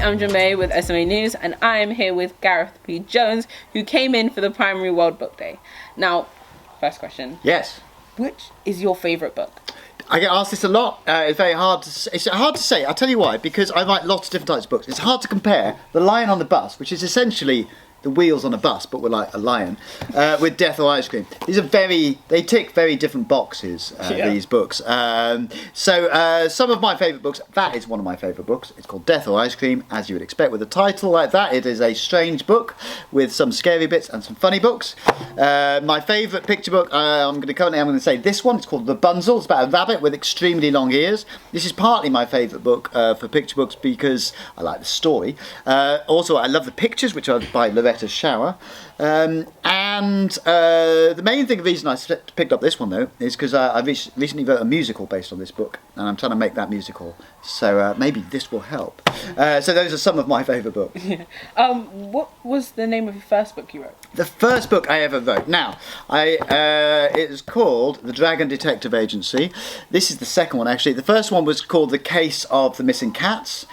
I'm Jamai with SMA News, and I am here with Gareth P. Jones, who came in for the Primary World Book Day. Now, first question. Yes. Which is your favourite book? I get asked this a lot. It's very hard to. It's hard to say. I'll tell you why. Because I write lots of different types of books. It's hard to compare The Lion on the Bus, which is essentially the wheels on a bus, but we're like a lion, with Death or Ice Cream. These are they tick very different boxes, these books. So some of my favourite books, that is one of my favourite books. It's called Death or Ice Cream, as you would expect with a title like that. It is a strange book with some scary bits and some funny books. My favourite picture book, I'm going to say this one. It's called The Bunzel. It's about a rabbit with extremely long ears. This is partly my favourite book for picture books because I like the story. Also, I love the pictures, which are by Loretta Shower. The main thing, the reason I picked up this one though is because I recently wrote a musical based on this book, and I'm trying to make that musical, so maybe this will help. So those are some of my favourite books. What was the name of your first book you wrote? The first book I ever wrote. Now, it was called The Dragon Detective Agency. This is the second one actually. The first one was called The Case of the Missing Cats,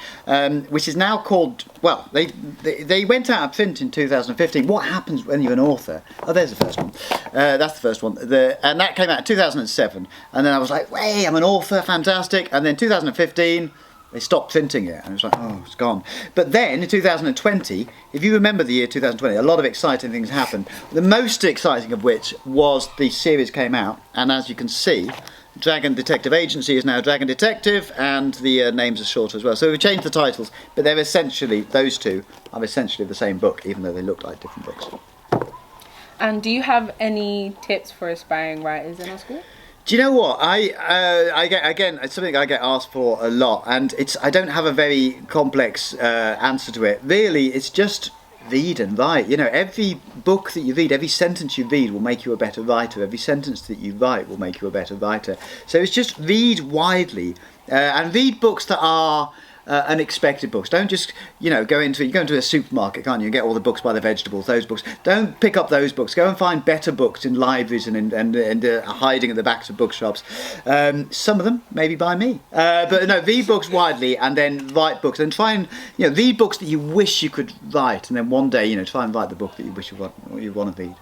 which is now called, well, they went out of print in 2015. What happens when you're an author? Oh, there's the first one. That's the first one. And that came out in 2007. And then I was like, hey, I'm an author, fantastic. And then 2015, they stopped printing it, and it was like, oh, it's gone. But then in 2020, if you remember the year 2020, a lot of exciting things happened. The most exciting of which was the series came out, and as you can see, Dragon Detective Agency is now Dragon Detective, and the names are shorter as well. So we've changed the titles, but they're essentially, those two are essentially the same book, even though they look like different books. And do you have any tips for aspiring writers in our school? Do you know what? I get, again, it's something I get asked for a lot, and I don't have a very complex answer to it. Really, it's just read and write. You know, every book that you read, every sentence you read will make you a better writer. Every sentence that you write will make you a better writer. So it's just read widely and read books that are unexpected books. Don't just, you go into a supermarket, can't you? Get all the books by the vegetables, those books. Don't pick up those books. Go and find better books in libraries and hiding at the backs of bookshops. Some of them maybe by me. But no, read books widely and then write books. And try and, read books that you wish you could write. And then one day, try and write the book that you wish you want to read.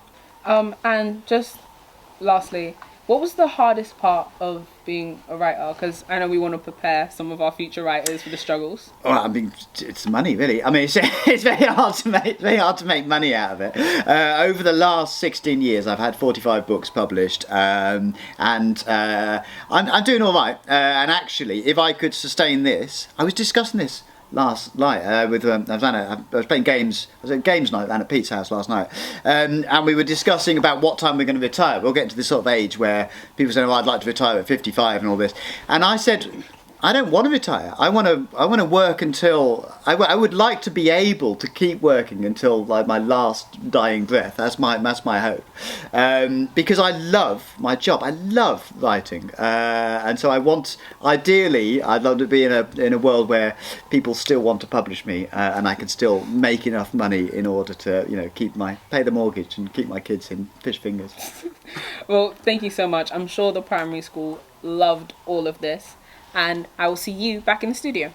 And just lastly, what was the hardest part of being a writer? Because I know we want to prepare some of our future writers for the struggles. Well, I mean, it's money, really. I mean, it's very hard to make money out of it. Over the last 16 years, I've had 45 books published, and I'm doing all right. And actually, if I could sustain this, I was discussing this last night with I was playing games. I was at games night down at Pete's house last night, and we were discussing about what time we're going to retire. We'll get to this sort of age where people say, "Oh, I'd like to retire at 55" and all this. And I said, I don't want to retire. I want to work until I would like to be able to keep working until like my last dying breath. That's my hope. Because I love my job. I love writing, and so ideally I'd love to be in a world where people still want to publish me, and I can still make enough money in order to pay the mortgage and keep my kids in fish fingers. Well, thank you so much. I'm sure the primary school loved all of this. And I will see you back in the studio.